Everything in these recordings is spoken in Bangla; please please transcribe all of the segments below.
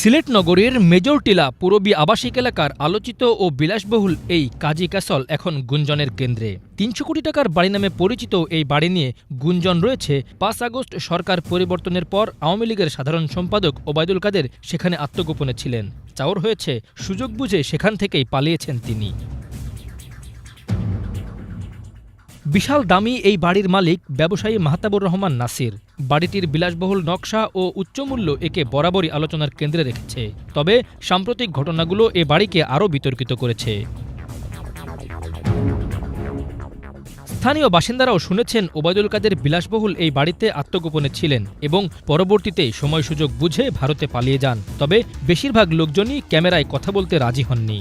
সিলেট নগরীর মেজরটিলা পূরবী আবাসিক এলাকার আলোচিত ও বিলাসবহুল এই কাজী ক্যাসল এখন গুঞ্জনের কেন্দ্রে। ৩০০ কোটি টাকার বাড়ি নামে পরিচিত এই বাড়ি নিয়ে গুঞ্জন রয়েছে ৫ আগস্ট সরকার পরিবর্তনের পর আওয়ামী লীগের সাধারণ সম্পাদক ওবায়দুল কাদের সেখানে আত্মগোপনে ছিলেন। চাওর হয়েছে সুযোগ বুঝে সেখান থেকেই পালিয়েছেন তিনি। বিশাল দামি এই বাড়ির মালিক ব্যবসায়ী মাহতাবুর রহমান নাসির। বাড়িটির বিলাসবহুল নকশা ও উচ্চমূল্য একে বরাবরই আলোচনার কেন্দ্রে রেখেছে। তবে সাম্প্রতিক ঘটনাগুলো এ বাড়িকে আরও বিতর্কিত করেছে। স্থানীয় বাসিন্দারাও শুনেছেন ওবায়দুল কাদের বিলাসবহুল এই বাড়িতে আত্মগোপনে ছিলেন এবং পরবর্তীতে সময় সুযোগ বুঝে ভারতে পালিয়ে যান। তবে বেশিরভাগ লোকজনই ক্যামেরায় কথা বলতে রাজি হননি।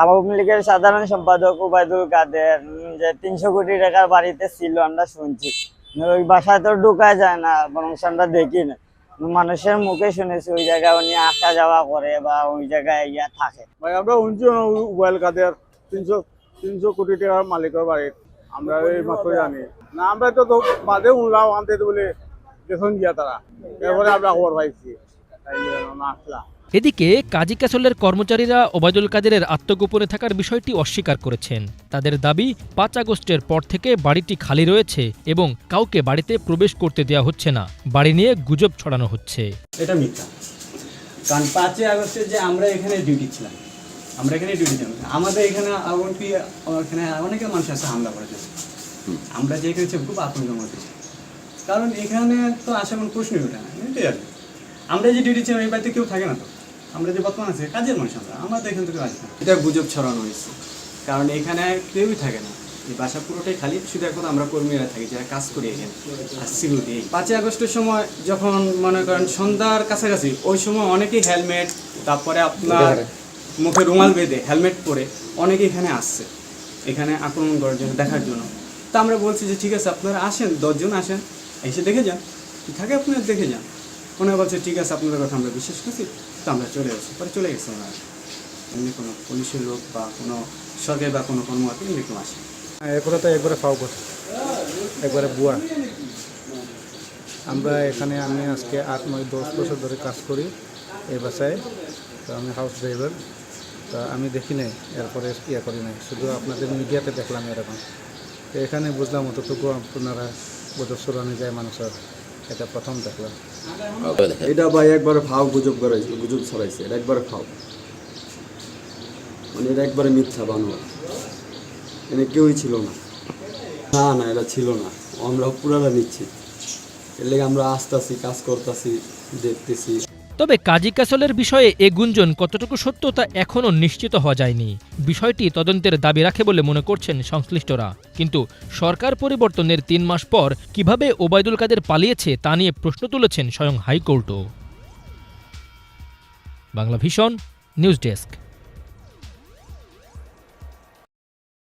আওয়ামী লীগের সাধারণ সম্পাদক ওবায়দুল কাদের যে ৩০০ কোটি টাকার বাড়িতে ছিল আমরা শুনছি, ওই বাসায় তো ঢোকা যায় না, বরং আমরা দেখি না, মানুষের মুখে শুনেছি ওই জায়গায় উনি আসা যাওয়া করে বা ওই জায়গায় ইয়া থাকে। ভাই আমরা শুনছি ওবায়দুল কাদের ৩০০ কোটি টাকার মালিকের বাড়ি, আমরা এই মাত্র জানি না, আমরা তো বাদে উনলাম আনতে বলে গেছেন গিয়া তারা, এরপরে আমরা খবর পাইছি আসলাম। এদিকে কাজী ক্যাসলের কর্মচারীরা ওবায়দুল কাদেরের আত্মগোপনে থাকার বিষয়টি অস্বীকার করেছেন। তাদের দাবি ৫ আগস্টের পর থেকে বাড়িটি খালি রয়েছে এবং কাউকে বাড়িতে প্রবেশ করতে দেওয়া হচ্ছে না। বাড়ি নিয়ে গুজব ছড়ানো হচ্ছে। এটা মিথ্যা, কারণ ৫ আগস্টে যে আমরা এখানে ডিউটি ছিলাম, আমাদের এখানে এখানে অনেকে মানুষ আছে হামলা করেছে, আমরা যে এখানে খুব আতঙ্কের মধ্যে, কারণ এখানে তো আসার কোনো প্রশ্নই ওঠে না। আমরা যে ডিউটি ছিলাম এই বাড়িতে কেউ থাকে না, তো আমরা যে বর্তমান আছে কাজের মানুষ, আমরা তো এখান থেকে আসি না। এটা গুজব ছড়ানো হয়েছে, কারণ এখানে কেউই থাকে না, এই বাসা পুরোটাই খালি, শুধু এখন আমরা কর্মীরা থাকি যারা কাজ করি এখানে। আর সিকিউরিটি ৫ আগস্টের সময় যখন মনে করেন সন্ধ্যার কাছাকাছি, ওই সময় অনেকেই হেলমেট, তারপরে আপনার মুখে রুমাল বেঁধে হেলমেট পরে অনেকে এখানে আসছে, এখানে আক্রমণ করার জন্য, দেখার জন্য। তা আমরা বলছি যে ঠিক আছে আপনারা আসেন, 10 জন আসেন, এসে দেখে যান, কি থাকে আপনারা দেখে যান। ওনারা বলছে ঠিক আছে আপনাদের কথা আমরা বিশ্বাস করছি, তো আমরা চলে আসছি। পরে চলে গেছে ওনারা, এমনি কোনো পুলিশের লোক বা কোনো সরকারি বা কোনো কর্মকর্তা এরকম আসে। এরপরে তো একবারে ফাও করছে, একবারে বুয়া। আমরা এখানে আমি আজকে 8-9-10 বছর ধরে কাজ করি এই বাসায়, তো আমি হাউস ড্রাইভার। তো আমি দেখি নাই, এরপরে ইয়ে করি নাই, শুধু আপনাদের মিডিয়াতে দেখলাম এরকম। তো এখানে বুঝলাম অতটুকু আপনারা গুজব ছড়ানো যায় মানুষের, এটা প্রথম দেখলাম। এটা ভাই একবারে ফাও গুজব ছড়াইছে, এটা একবারে ফাও, মানে এটা একবারে মিথ্যা বানোয়ার, এখানে কেউই ছিল না, না এটা ছিল না, আমরা পুরাটা নিচ্ছি, এর লেগে আমরা আসতেছি, কাজ করতেছি, দেখতেছি। তবে কাজী ক্যাসলের বিষয়ে এ গুঞ্জন কতটুকু সত্য তা এখনও নিশ্চিত হওয়া যায়নি। বিষয়টি তদন্তের দাবি রাখে বলে মনে করছেন সংশ্লিষ্টরা। কিন্তু সরকার পরিবর্তনের ৩ মাস পর কিভাবে ওবায়দুল কাদের পালিয়েছে তা নিয়ে প্রশ্ন তুলেছেন স্বয়ং হাইকোর্টও। Bangla vision news desk.